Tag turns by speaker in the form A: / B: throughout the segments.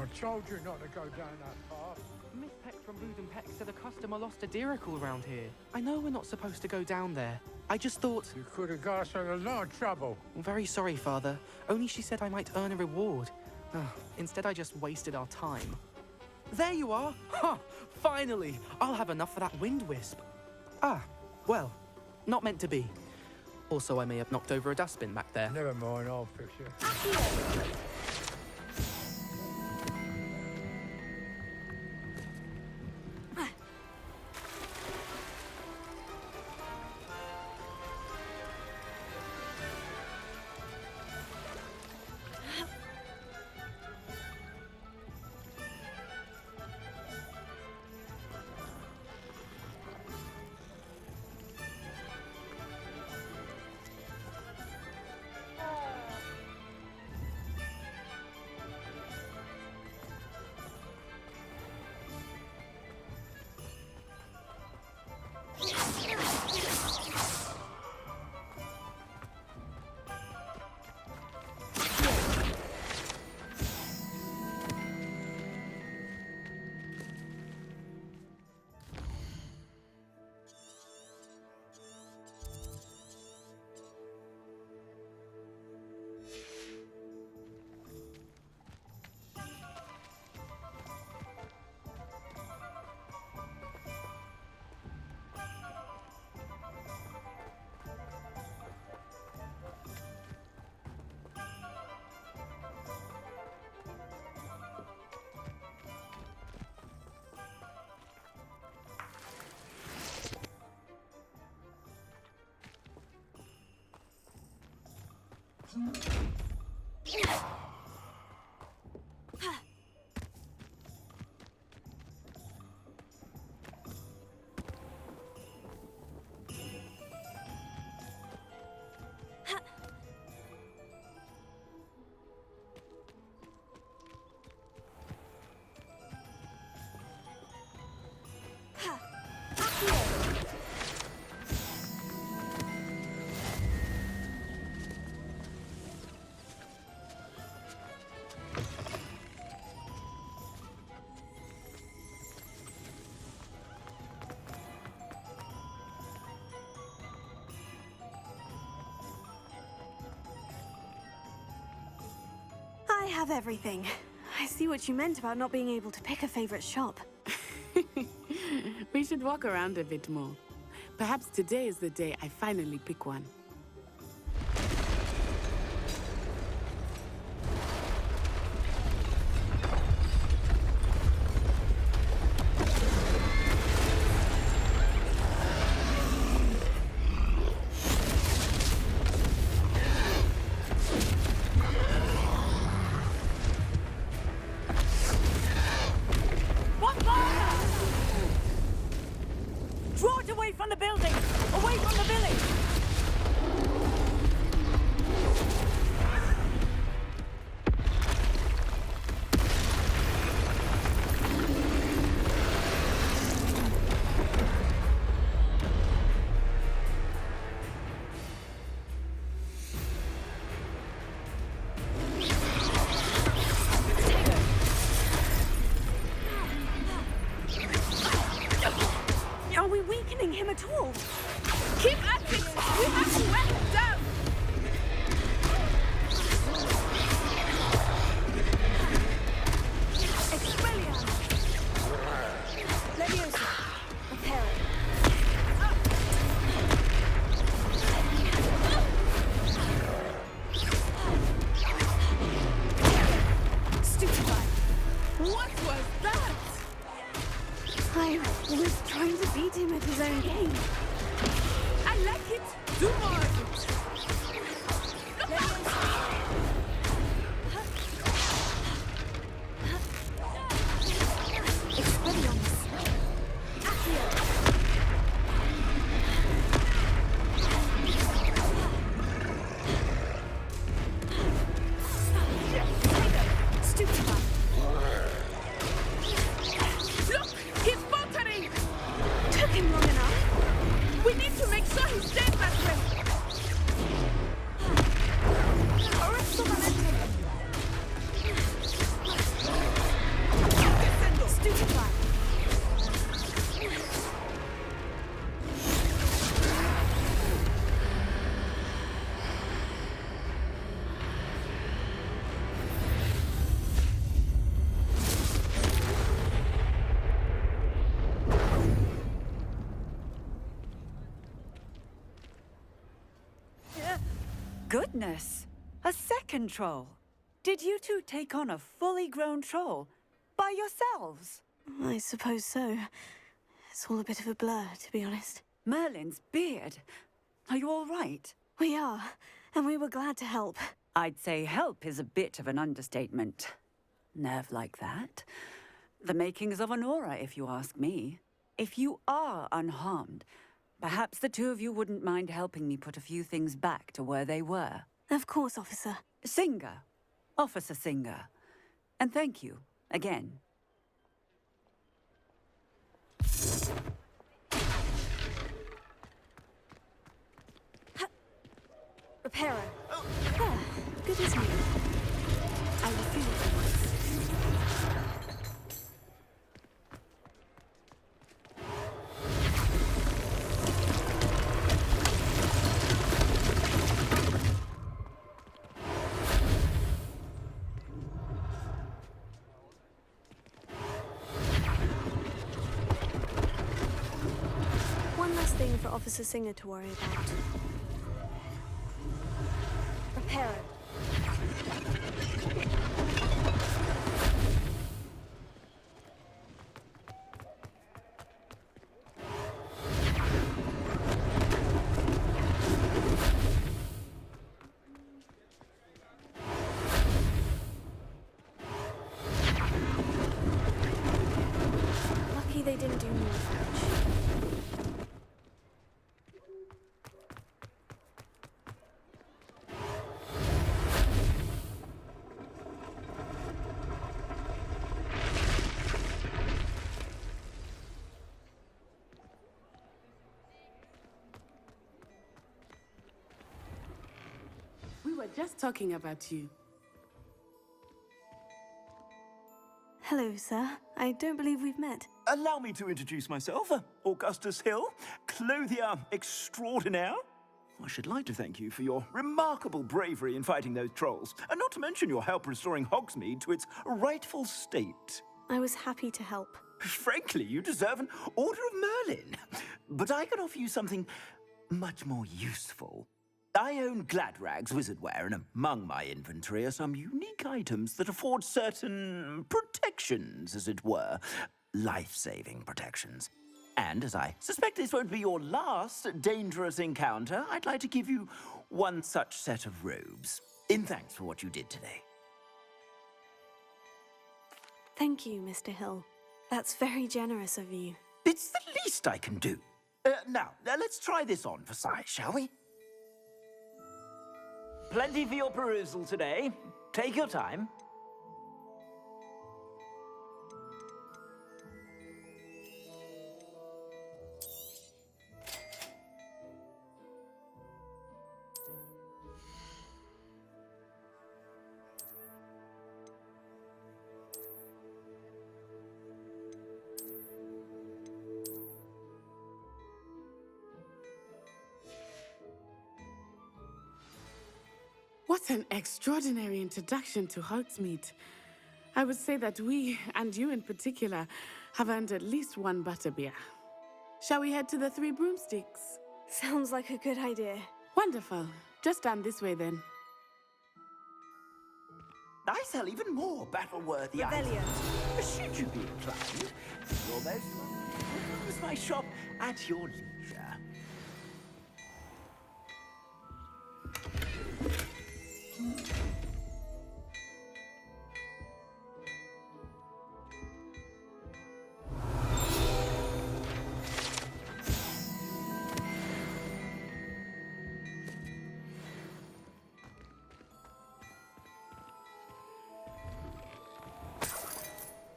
A: I told you not to go down that path.
B: Miss Peck from Boodin Peck said a customer lost a deeracle around here. I know we're not supposed to go down there. I just thought...
A: You could have got us in a lot of trouble.
B: I'm very sorry, Father. Only she said I might earn a reward. Instead, I just wasted our time. There you are! Ha! Finally! I'll have enough for that wind wisp. Ah, well, not meant to be. Also, I may have knocked over a dustbin back there.
A: Never mind, I'll fix it.
C: I have everything. I see what you meant about not being able to pick a favorite shop.
D: We should walk around a bit more. Perhaps today is the day I finally pick one.
E: Draw it away from the building! Away from the village!
C: Are we weakening him at all?
D: Keep at it! We have to wear him down!
C: Expelliarmus! Leviosa! Prepare it. Stupefy!
D: What was that?
C: I was trying to beat him at his own game.
D: I like it! Do more of it!
C: Expelliarmus! Accio! Stupefy!
D: Look! He's faltering!
C: Took him long enough.
D: We need to make sure he stays that way!
E: Goodness! A second troll. Did you two take on a fully grown troll by yourselves?
C: I suppose so. It's all a bit of a blur, to be honest.
E: Merlin's beard. Are you all right?
C: We are, and we were glad to help.
E: I'd say help is a bit of an understatement. Nerve like that. The makings of an aura, if you ask me. If you are unharmed, perhaps the two of you wouldn't mind helping me put a few things back to where they were.
C: Of course, officer.
E: Singer. Officer Singer. And thank you, again.
C: Repairer. Ah, good as new.
D: I will see what he wants.
C: One last thing for Officer Singer to worry about. Repairer. Lucky they didn't do more damage.
D: We were just talking about you.
C: Hello, sir. I don't believe we've met.
F: Allow me to introduce myself, Augustus Hill, clothier extraordinaire. I should like to thank you for your remarkable bravery in fighting those trolls, and not to mention your help restoring Hogsmeade to its rightful state.
C: I was happy to help.
F: Frankly, you deserve an Order of Merlin. But I can offer you something much more useful. I own Gladrag's wizardware, and among my inventory are some unique items that afford certain protections, as it were. Life-saving protections. And as I suspect this won't be your last dangerous encounter, I'd like to give you one such set of robes, in thanks for what you did today.
C: Thank you, Mr. Hill. That's very generous of you.
F: It's the least I can do. Now, let's try this on for size, shall we? Plenty for your perusal today. Take your time.
D: What an extraordinary introduction to Hogsmeade. I would say that we, and you in particular, have earned at least one butterbeer. Shall we head to the Three Broomsticks?
C: Sounds like a good idea.
D: Wonderful. Just stand this way then.
F: I sell even more battle-worthy
C: Revelio.
F: items. Should you be inclined, you're most welcome to use my shop at your leisure.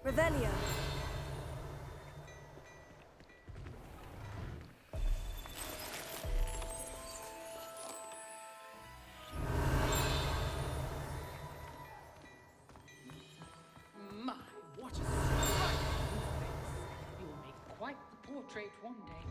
C: Revelio.
G: My, what a striking face. You will make quite the portrait one day.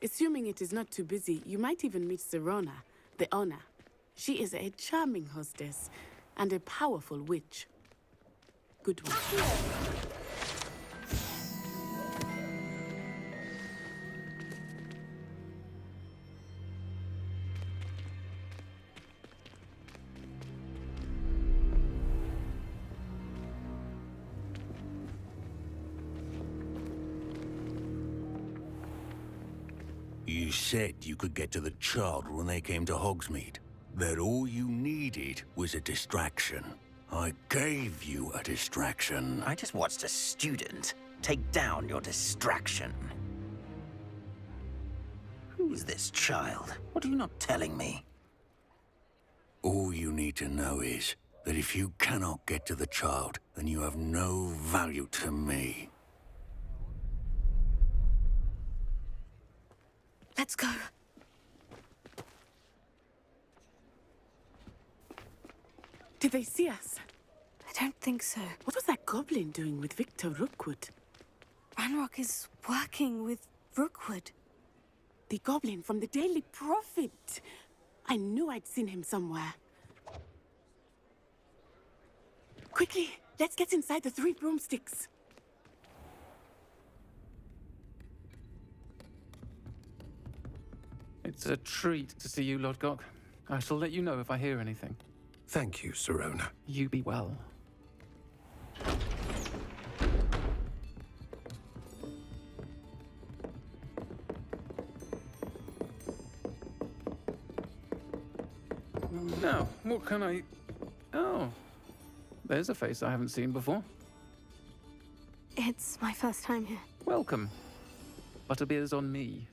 D: Assuming it is not too busy, you might even meet Sirona, the owner. She is a charming hostess and a powerful witch. Good one.
H: You said you could get to the child when they came to Hogsmeade. That all you needed was a distraction. I gave you a distraction.
F: I just watched a student take down your distraction. Who is this child? What are you not telling me?
H: All you need to know is that if you cannot get to the child, then you have no value to me.
C: Let's go.
D: Did they see us?
C: I don't think so.
D: What was that goblin doing with Victor Rookwood?
C: Ranrock is working with Rookwood.
D: The goblin from the Daily Prophet. I knew I'd seen him somewhere. Quickly, let's get inside the 3 broomsticks.
B: It's a treat to see you, Lodgok. I shall let you know if I hear anything.
I: Thank you, Sirona.
B: You be well. Now, what can I... Oh, there's a face I haven't seen before.
C: It's my first time here.
B: Welcome. Butterbeer's on me.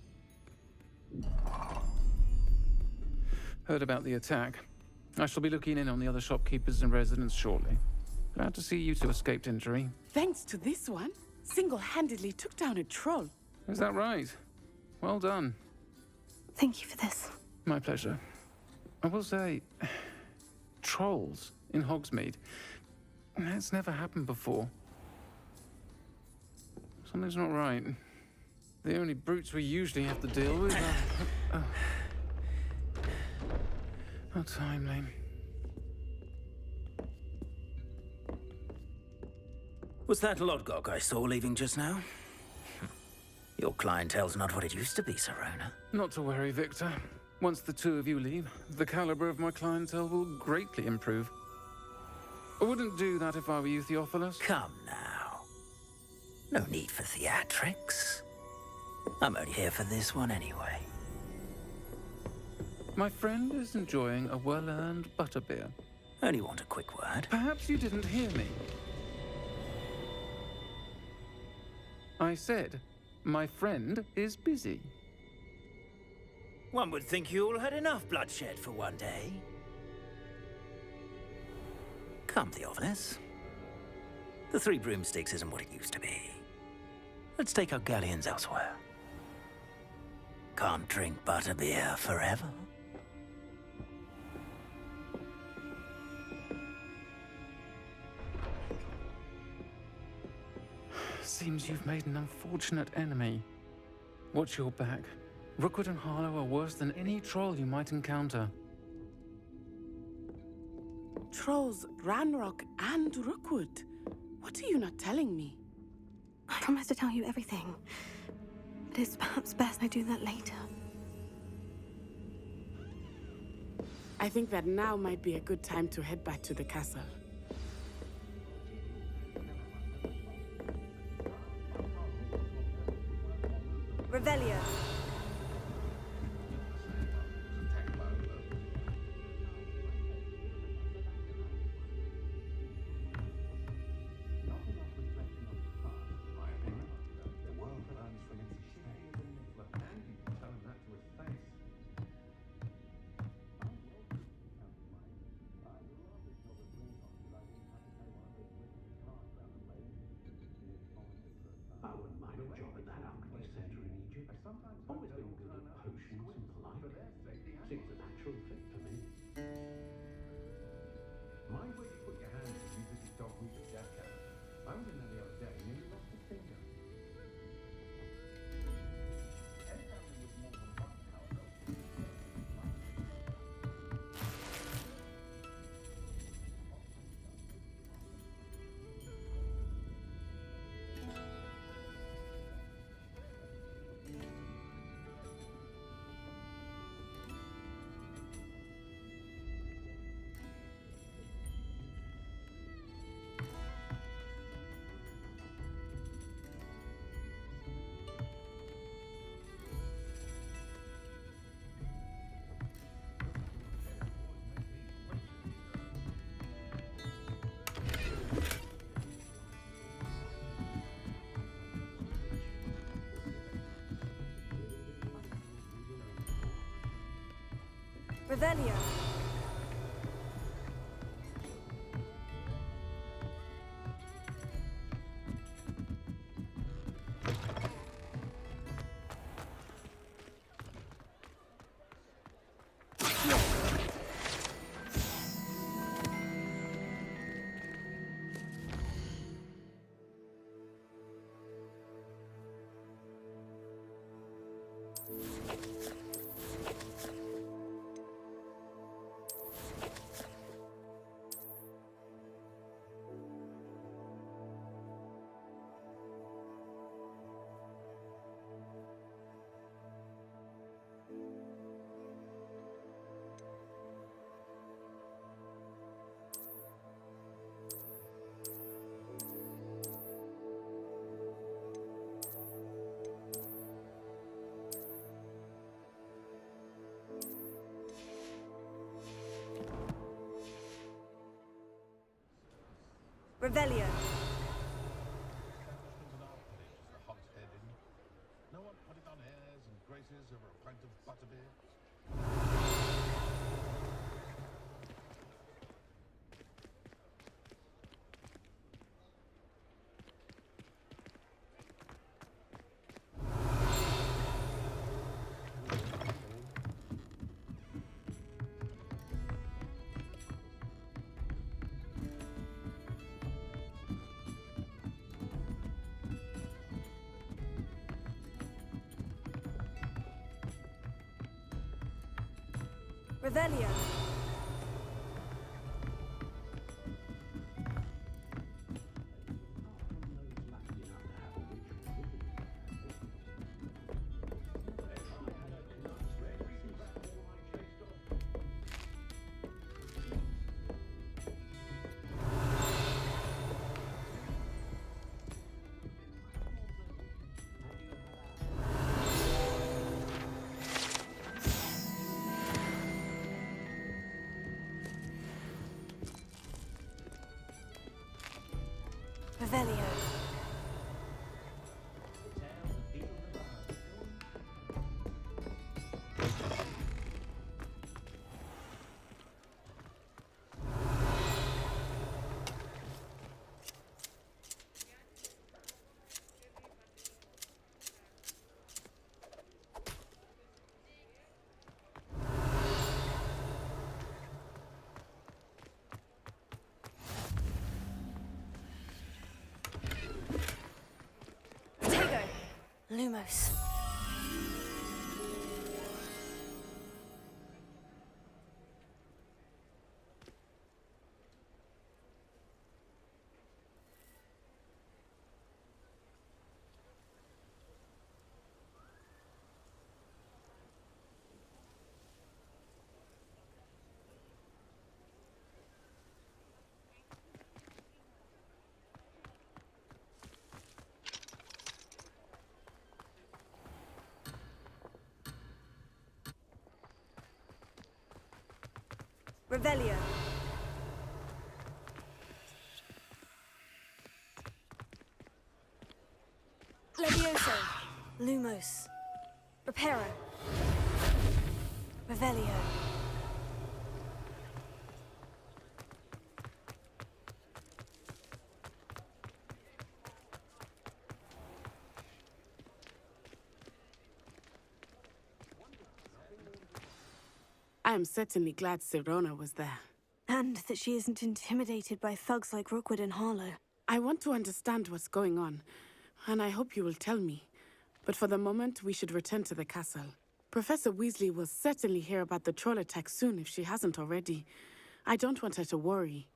B: Heard about the attack. I shall be looking in on the other shopkeepers and residents shortly. Glad to see you two escaped injury.
D: Thanks to this one, single-handedly took down a troll.
B: Is that right? Well done.
C: Thank you for this.
B: My pleasure. I will say, trolls in Hogsmeade. That's never happened before. Something's not right. The only brutes we usually have to deal with are... How timely.
F: Was that Lodgok I saw leaving just now? Your clientele's not what it used to be, Sirona.
B: Not to worry, Victor. Once the two of you leave, the caliber of my clientele will greatly improve. I wouldn't do that if I were you, Theophilus.
F: Come now. No need for theatrics. I'm only here for this one anyway.
B: My friend is enjoying a well-earned butterbeer.
F: Only want a quick word.
B: Perhaps you didn't hear me. I said, my friend is busy.
F: One would think you all had enough bloodshed for one day. Come, Theophilus. The 3 broomsticks isn't what it used to be. Let's take our galleons elsewhere. Can't drink butterbeer forever.
B: Seems you've made an unfortunate enemy. Watch your back. Rookwood and Harlow are worse than any troll you might encounter.
D: Trolls, Ranrock, and Rookwood. What are you not telling me?
C: I promise to tell you everything. But it's perhaps best I do that later.
D: I think that now might be a good time to head back to the castle.
C: Revelio. Revelio. Revelio.
J: No one putting on airs and graces over a pint of butterbeer.
C: Revelio. Revelio. Lumos. Revelio. Levioso. Lumos. Reparo. Revelio.
D: I am certainly glad Sirona was there.
C: And that she isn't intimidated by thugs like Rookwood and Harlow.
D: I want to understand what's going on, and I hope you will tell me. But for the moment, we should return to the castle. Professor Weasley will certainly hear about the troll attack soon if she hasn't already. I don't want her to worry.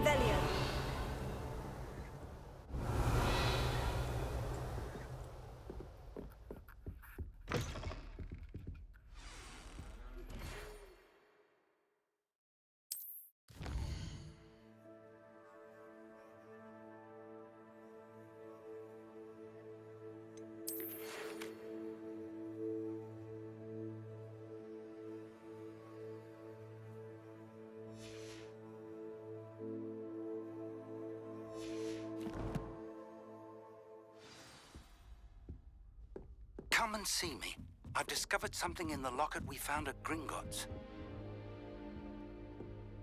C: Revelio.
K: Come and see me. I've discovered something in the locket we found at Gringotts.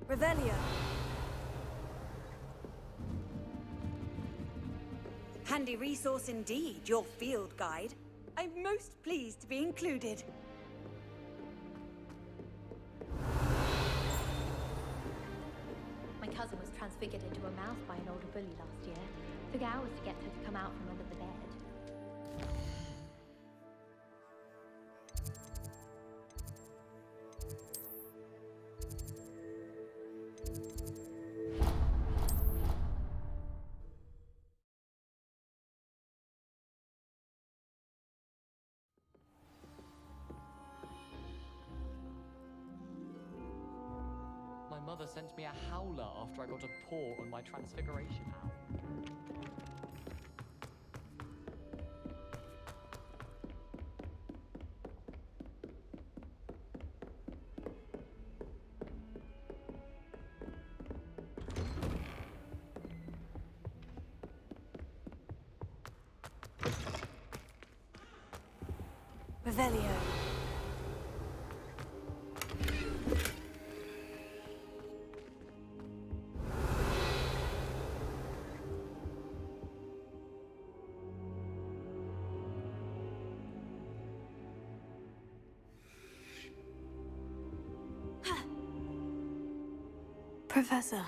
C: Revelio.
E: Handy resource indeed, your field guide. I'm most pleased to be included.
L: My cousin was transfigured into a mouse by an older bully last year. Took hours to get her to come out from under the bed.
M: My mother sent me a howler after I got a paw on my transfiguration owl.
C: Revelio. Professor,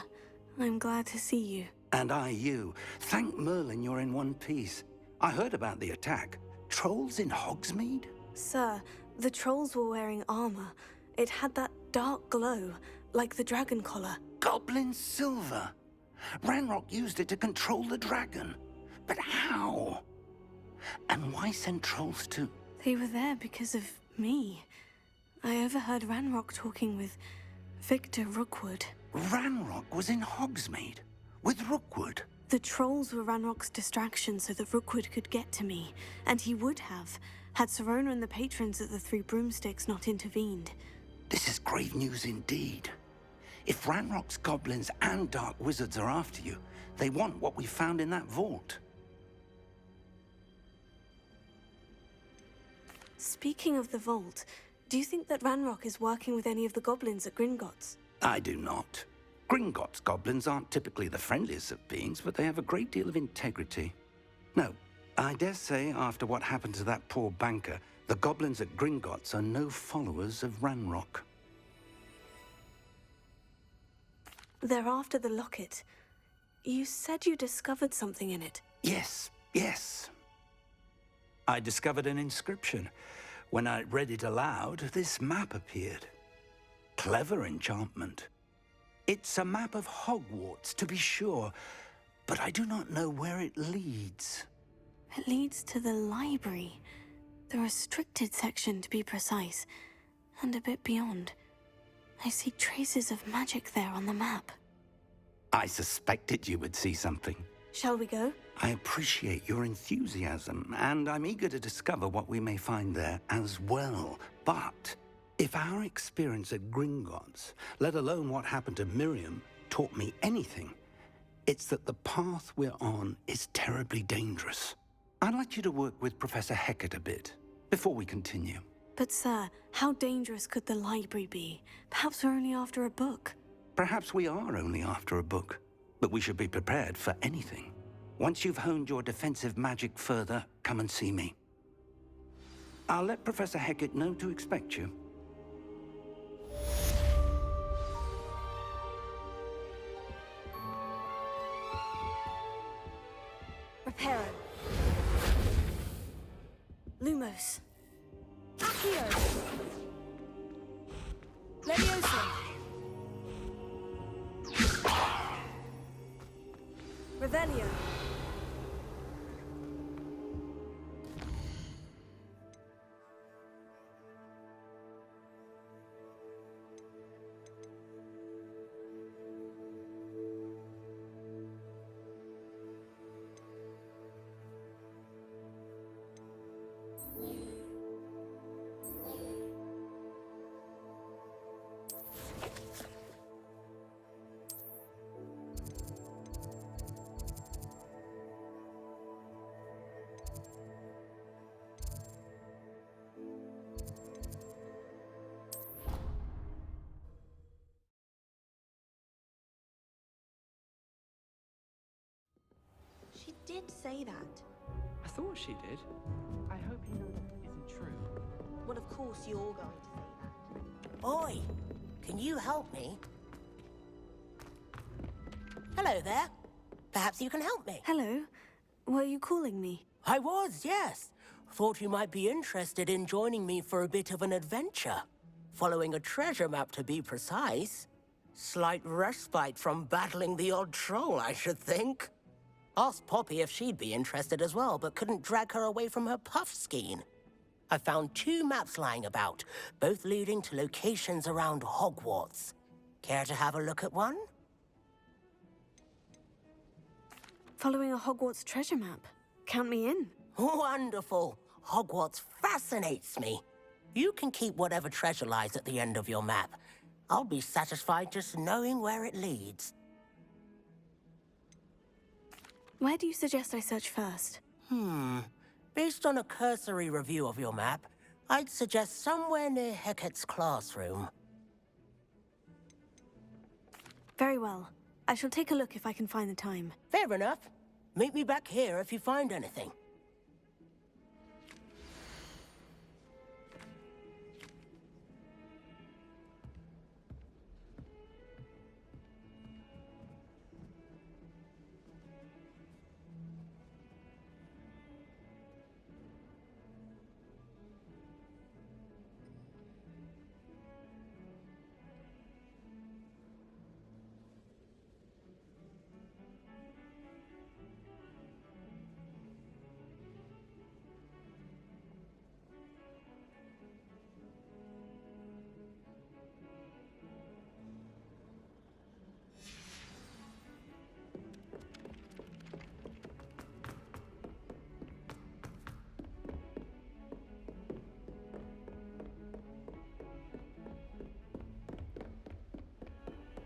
C: I'm glad to see you.
K: And I you. Thank Merlin you're in one piece. I heard about the attack. Trolls in Hogsmeade?
C: Sir, the trolls were wearing armor. It had that dark glow, like the dragon collar.
K: Goblin silver. Ranrock used it to control the dragon. But how? And why send trolls to...
C: They were there because of me. I overheard Ranrock talking with Victor Rookwood.
K: Ranrock was in Hogsmeade with Rookwood.
C: The trolls were Ranrock's distraction so that Rookwood could get to me, and he would have, had Serona and the patrons at the Three Broomsticks not intervened.
K: This is grave news indeed. If Ranrock's goblins and dark wizards are after you, they want what we found in that vault.
C: Speaking of the vault, do you think that Ranrock is working with any of the goblins at Gringotts?
K: I do not. Gringotts goblins aren't typically the friendliest of beings, but they have a great deal of integrity. No, I dare say after what happened to that poor banker, the goblins at Gringotts are no followers of Ranrock.
C: They're after the locket. You said you discovered something in it.
K: Yes. I discovered an inscription. When I read it aloud, this map appeared. Clever enchantment. It's a map of Hogwarts, to be sure, but I do not know where it leads.
C: It leads to the library. The restricted section, to be precise, and a bit beyond. I see traces of magic there on the map.
K: I suspected you would see something.
C: Shall we go?
K: I appreciate your enthusiasm, and I'm eager to discover what we may find there as well. But if our experience at Gringotts, let alone what happened to Miriam, taught me anything, it's that the path we're on is terribly dangerous. I'd like you to work with Professor Hecat a bit before we continue.
C: But sir, how dangerous could the library be? Perhaps we're only after a book.
K: Perhaps we are only after a book, but we should be prepared for anything. Once you've honed your defensive magic further, come and see me. I'll let Professor Hecat know to expect you.
C: Reparo. Lumos. Accio. Leviosa.
N: Revelio.
O: She did say that.
B: I thought she did. I hope you know that isn't true.
O: Well, of course you're going to say that.
P: Oi! Can you help me? Hello there. Perhaps you can help me.
C: Hello. Were you calling me?
P: I was, yes. Thought you might be interested in joining me for a bit of an adventure. Following a treasure map, to be precise. Slight respite from battling the odd troll, I should think. Asked Poppy if she'd be interested as well, but couldn't drag her away from her puff skein. I found 2 maps lying about, both leading to locations around Hogwarts. Care to have a look at one?
C: Following a Hogwarts treasure map. Count me in.
P: Wonderful. Hogwarts fascinates me. You can keep whatever treasure lies at the end of your map. I'll be satisfied just knowing where it leads.
C: Where do you suggest I search first?
P: Based on a cursory review of your map, I'd suggest somewhere near Hecat's classroom.
C: Very well. I shall take a look if I can find the time.
P: Fair enough. Meet me back here if you find anything.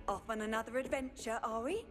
N: Off on another adventure, are we?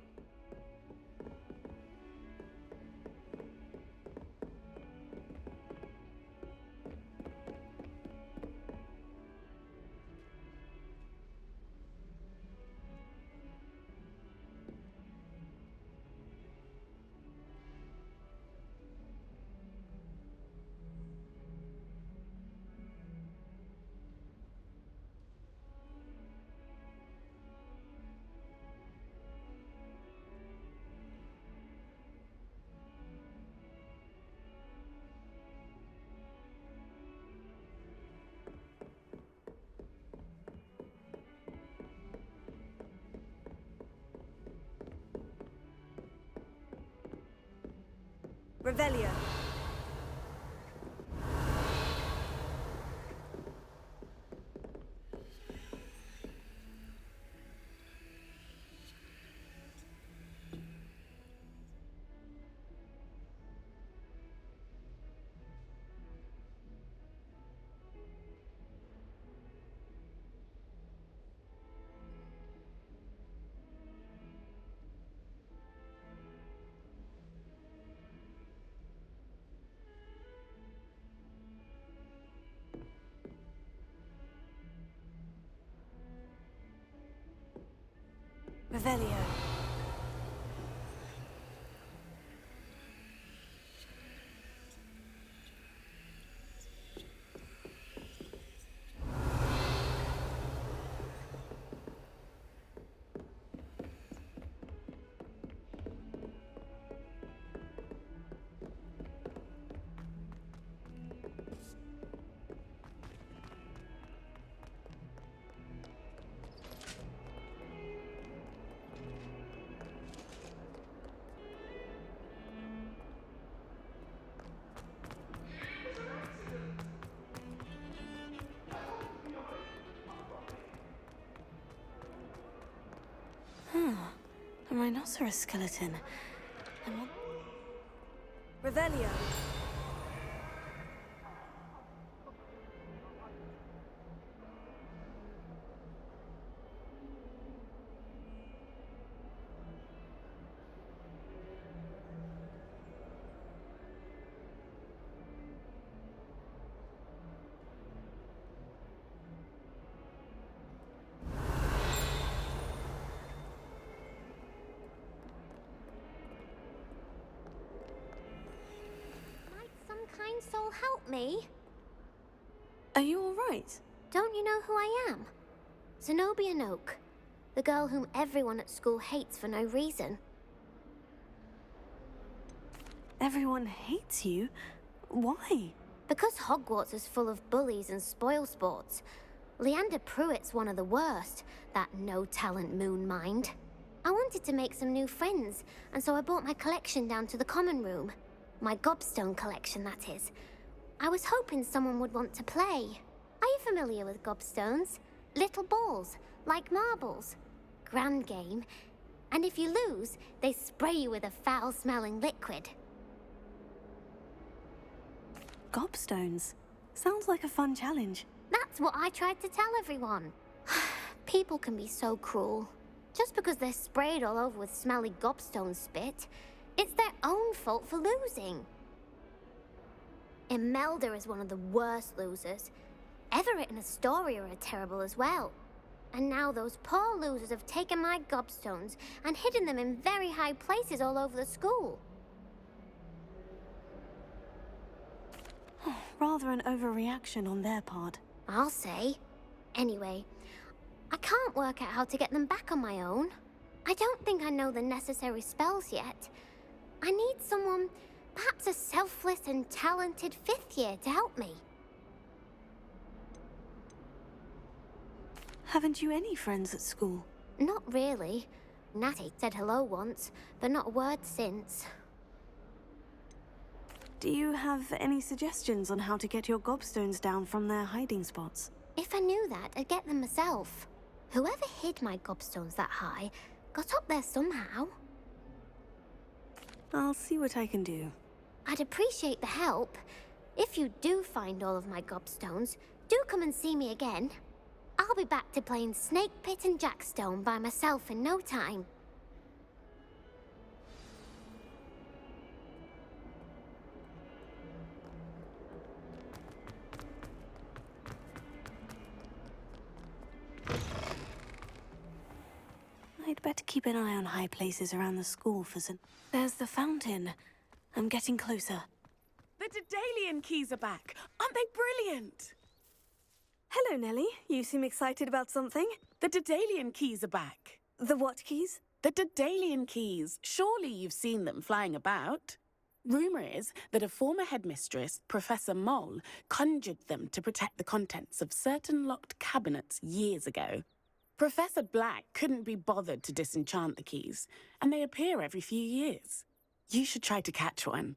N: Revelio. Revelio.
C: A rhinoceros skeleton. And what...
N: Revelio.
L: Might some kind soul help me?
C: Are you all right?
L: Don't you know who I am? Zenobia Noak, the girl whom everyone at school hates for no reason.
C: Everyone hates you? Why?
L: Because Hogwarts is full of bullies and spoilsports. Leander Pruitt's one of the worst, that no-talent moon mind. I wanted to make some new friends, and so I brought my collection down to the common room. My gobstone collection, that is. I was hoping someone would want to play. Are you familiar with gobstones? Little balls, like marbles. Grand game. And if you lose, they spray you with a foul-smelling liquid.
C: Gobstones. Sounds like a fun challenge.
L: That's what I tried to tell everyone. People can be so cruel. Just because they're sprayed all over with smelly gobstone spit, it's their own fault for losing. Imelda is one of the worst losers. Everett and Astoria are terrible as well. And now those poor losers have taken my gobstones and hidden them in very high places all over the school.
C: Rather an overreaction on their part.
L: I'll say. Anyway, I can't work out how to get them back on my own. I don't think I know the necessary spells yet. I need someone, perhaps a selfless and talented fifth year to help me.
C: Haven't you any friends at school?
L: Not really. Natty said hello once, but not a word since.
C: Do you have any suggestions on how to get your gobstones down from their hiding spots?
L: If I knew that, I'd get them myself. Whoever hid my gobstones that high got up there somehow.
C: I'll see what I can do.
L: I'd appreciate the help. If you do find all of my gobstones, do come and see me again. I'll be back to playing Snake Pit and Jackstone by myself in no time.
C: I'd better keep an eye on high places around the school for some... There's the fountain. I'm getting closer.
D: The Daedalian keys are back. Aren't they brilliant?
C: Hello, Nellie. You seem excited about something.
D: The Daedalian keys are back.
C: The what keys?
D: The Daedalian keys. Surely you've seen them flying about. Rumour is that a former headmistress, Professor Mole, conjured them to protect the contents of certain locked cabinets years ago. Professor Black couldn't be bothered to disenchant the keys, and they appear every few years. You should try to catch one.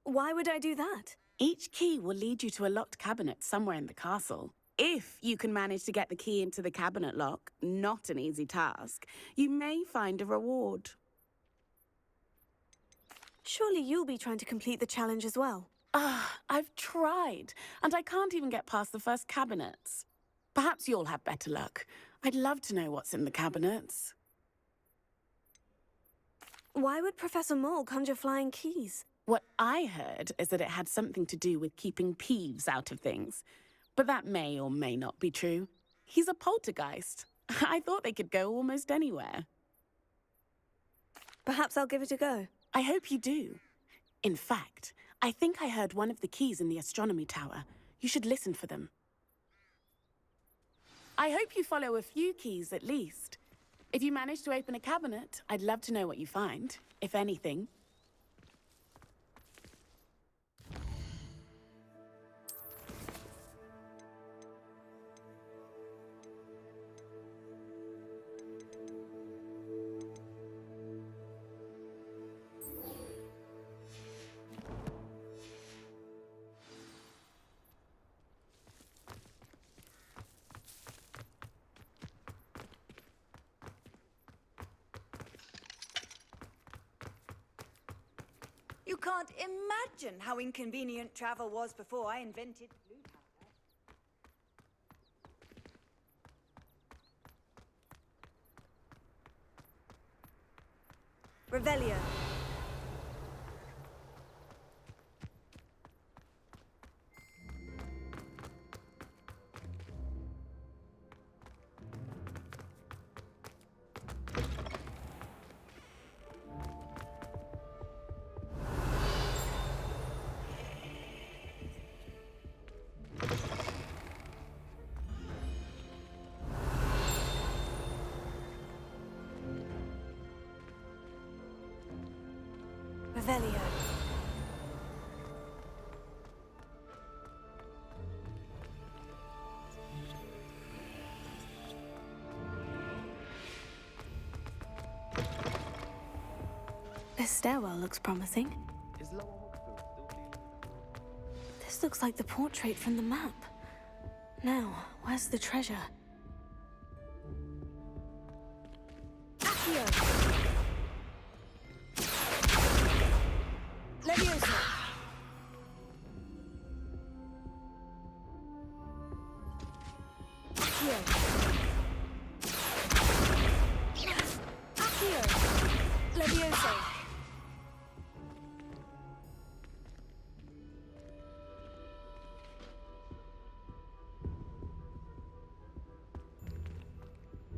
C: Why would I do that?
D: Each key will lead you to a locked cabinet somewhere in the castle. If you can manage to get the key into the cabinet lock, not an easy task, you may find a reward.
C: Surely you'll be trying to complete the challenge as well.
D: I've tried, and I can't even get past the first cabinets. Perhaps you'll have better luck. I'd love to know what's in the cabinets.
C: Why would Professor Mole conjure flying keys?
D: What I heard is that it had something to do with keeping Peeves out of things. But that may or may not be true. He's a poltergeist. I thought they could go almost anywhere.
C: Perhaps I'll give it a go.
D: I hope you do. In fact, I think I heard one of the keys in the astronomy tower. You should listen for them. I hope you follow a few keys at least. If you manage to open a cabinet, I'd love to know what you find, if anything.
N: You can't imagine how inconvenient travel was before I invented Blue Revelio. Revelio.
C: This stairwell looks promising. This looks like the portrait from the map. Now, where's the treasure?
N: Accio. Leviosa. Accio. Accio. Leviosa.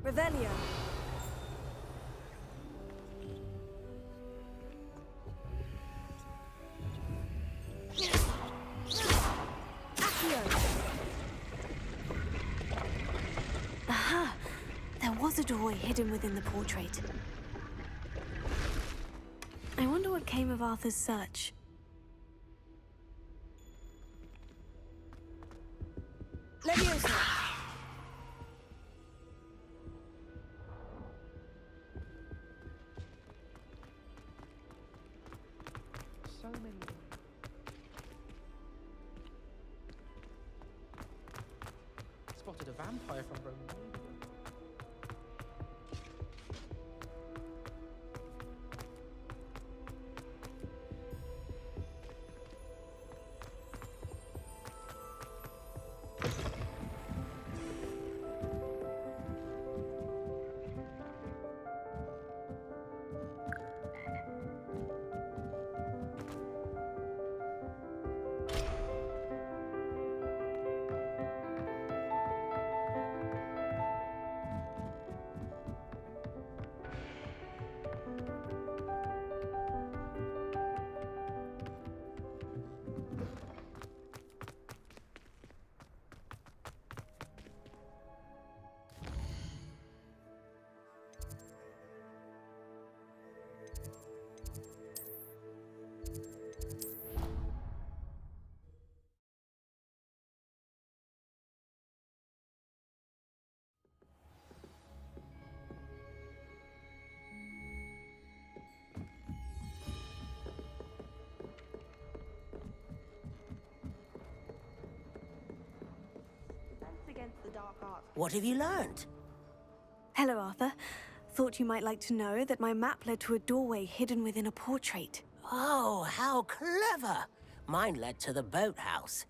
N: Revelio.
C: Aha! There was a doorway hidden within the portrait. I wonder what came of Arthur's search.
N: Leviosa.
B: So many. Spotted a vampire from Rome.
O: Against the dark arts.
P: What have you learned?
C: Hello, Arthur. Thought you might like to know that my map led to a doorway hidden within a portrait.
P: Oh, how clever! Mine led to the boathouse.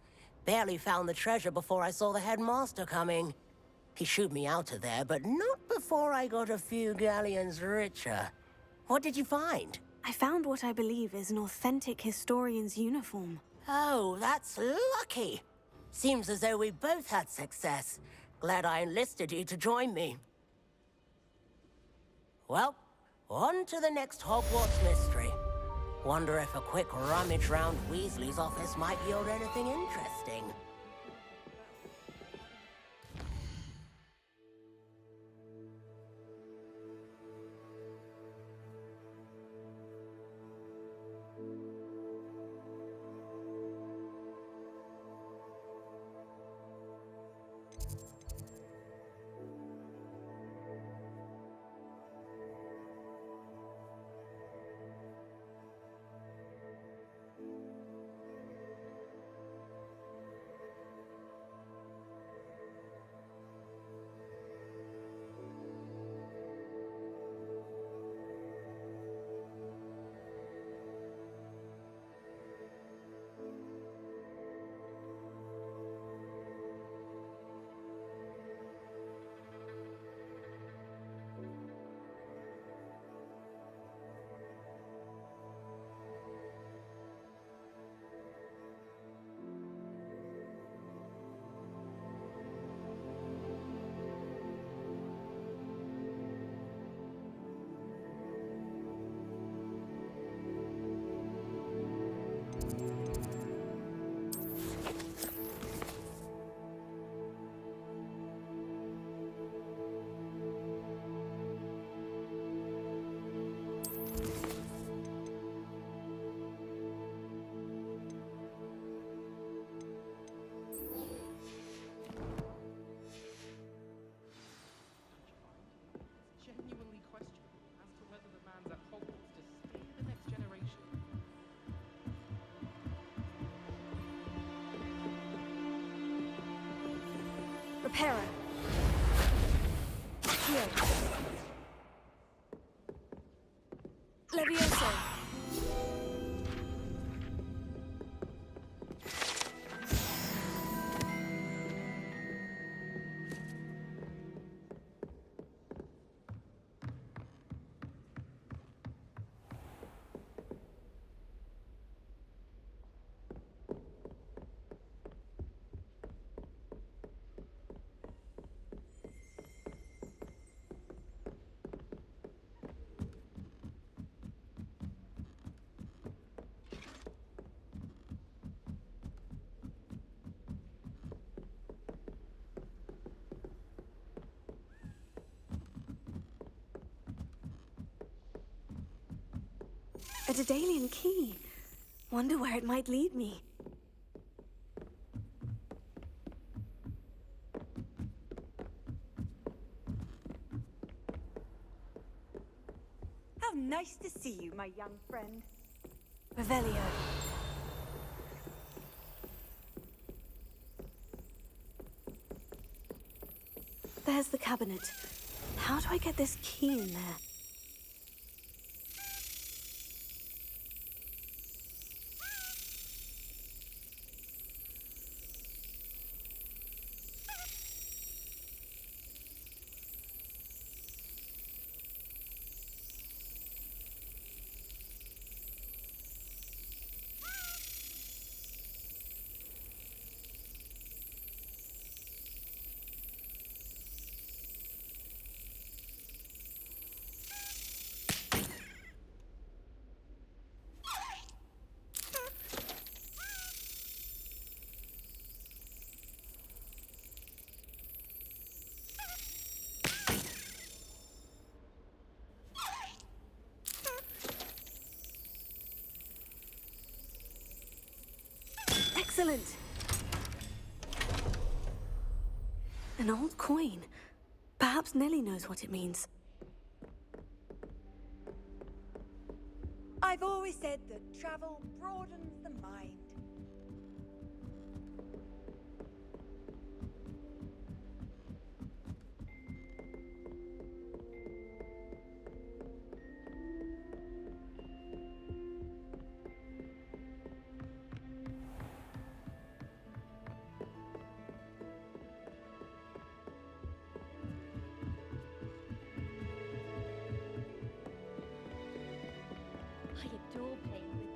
P: Barely found the treasure before I saw the headmaster coming. He shooed me out of there, but not before I got a few galleons richer. What did you find?
C: I found what I believe is an authentic historian's uniform.
P: Oh, that's lucky. Seems as though we both had success. Glad I enlisted you to join me. Well, on to the next Hogwarts mystery. Wonder if a quick rummage round Weasley's office might yield anything interesting.
Q: Hera. Here. Levioso. A Daedalian key. Wonder where it might lead me.
N: How nice to see you, my young friend.
Q: Revelio. There's the cabinet. How do I get this key in there? Excellent! An old coin. Perhaps Nellie knows what it means.
N: I've always said that travel broadens the mind.
L: I adore playing with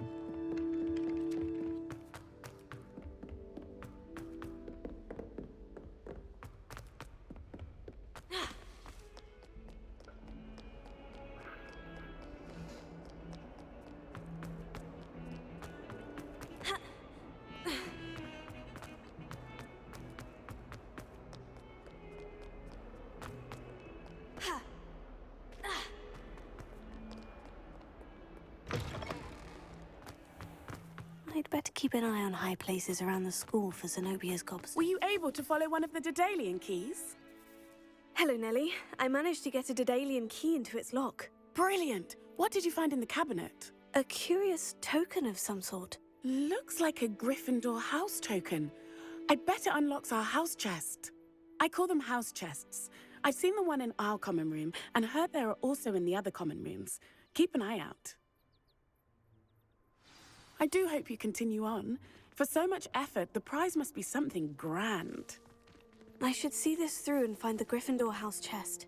C: I'd better keep an eye on high places around the school for Zenobia's gobs.
D: Were you able to follow one of the Daedalian keys?
Q: Hello, Nellie. I managed to get a Daedalian key into its lock.
D: Brilliant! What did you find in the cabinet?
C: A curious token of some sort.
D: Looks like a Gryffindor house token. I bet it unlocks our house chest. I call them house chests. I've seen the one in our common room and heard there are also in the other common rooms. Keep an eye out. I do hope you continue on. For so much effort, the prize must be something grand.
C: I should see this through and find the Gryffindor house chest.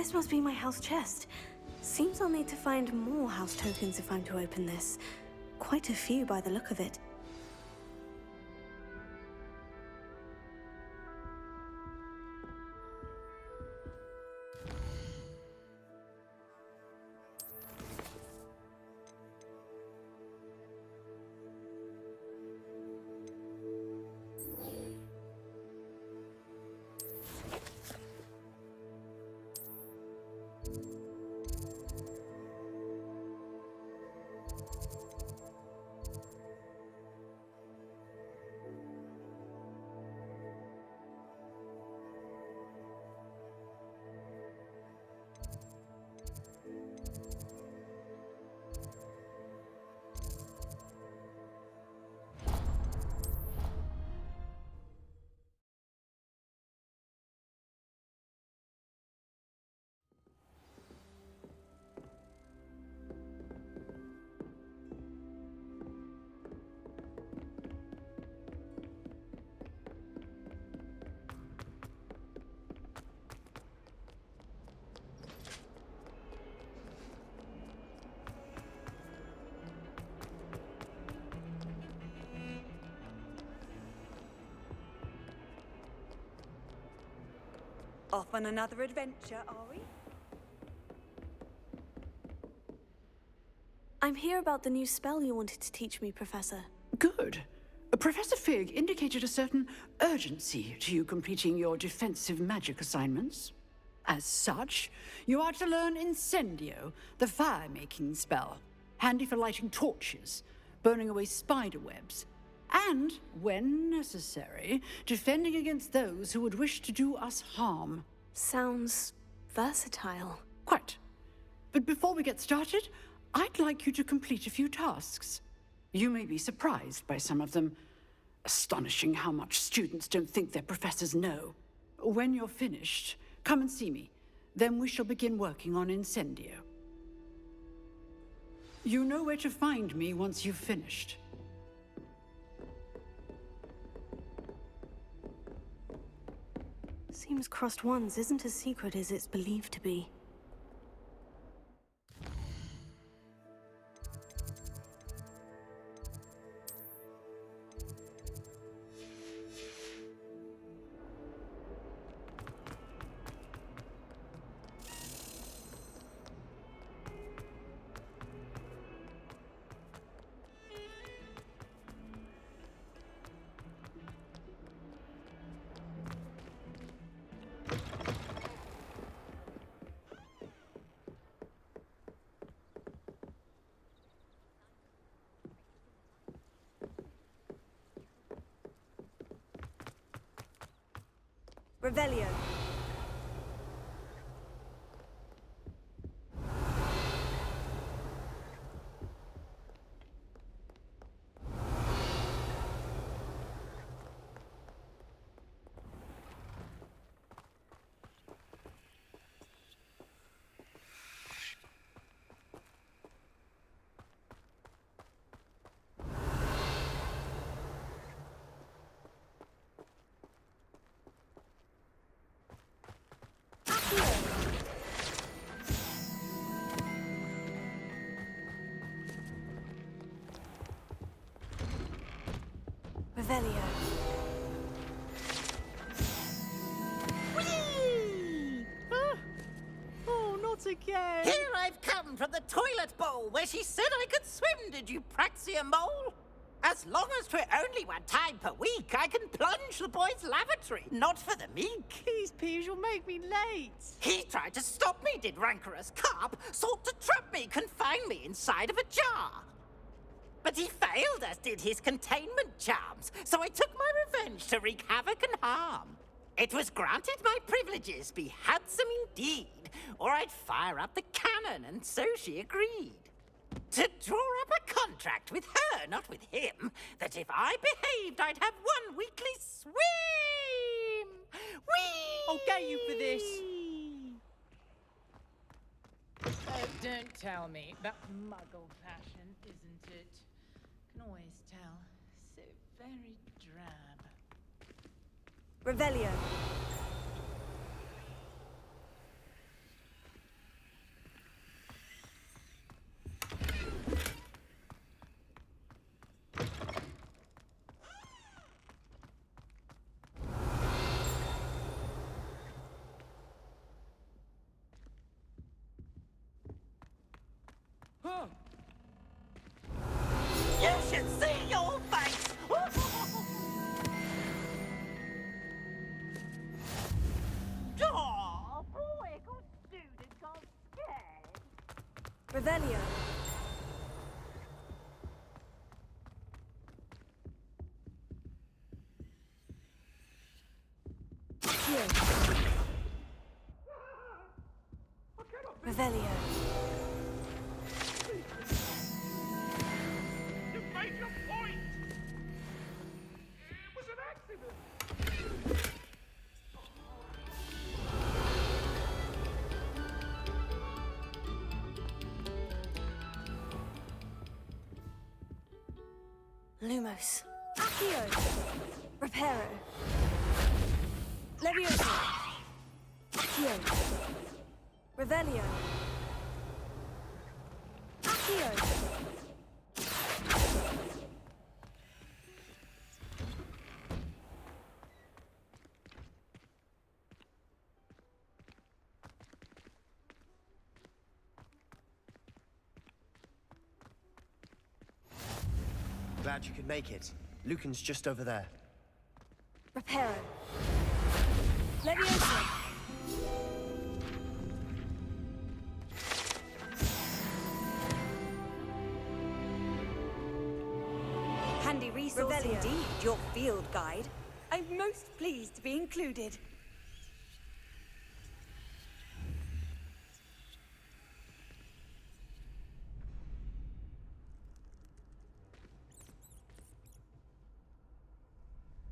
Q: This must be my house chest. Seems I'll need to find more house tokens if I'm to open this. Quite a few by the look of it.
N: Off on another adventure, are we?
Q: I'm here about the new spell you wanted to teach me, Professor.
R: Good. Professor Fig indicated a certain urgency to you completing your defensive magic assignments. As such, you are to learn Incendio, the fire-making spell, handy for lighting torches, burning away spider webs, and, when necessary, defending against those who would wish to do us harm.
Q: Sounds versatile.
R: Quite. But before we get started, I'd like you to complete a few tasks. You may be surprised by some of them. Astonishing how much students don't think their professors know. When you're finished, come and see me. Then we shall begin working on Incendio. You know where to find me once you've finished.
Q: Seems crossed ones isn't as secret as it's believed to be.
N: Revelio.
Q: Revelio.
S: Whee! Oh, not again!
T: Here I've come from the toilet bowl where she said I could swim, did you praxia mole? As long as 'twere only one time per week, I can plunge the boy's lavatory, not for the meek.
S: These peas will make me late.
T: He tried to stop me, did rancorous carp, sought to trap me, confine me inside of a jar. But he failed, as did his containment charms, so I took my revenge to wreak havoc and harm. It was granted my privileges be handsome indeed, or I'd fire up the cannon, and so she agreed. To draw up a contract with her, not with him, that if I behaved, I'd have one weekly swim! Whee!
S: I'll get you for this.
G: Oh, don't tell me. That muggle fashion, isn't it? Can always tell. So very drab.
N: Revelio. Revelio. Here. Revelio.
J: You made your point! It was an accident!
N: Lumos. Accio. Reparo. Levioso. Accio. Revelio. Accio.
U: Glad you could make it. Lucan's just over there.
N: Reparo. Levioso. Handy resource indeed, your field guide. I'm most pleased to be included.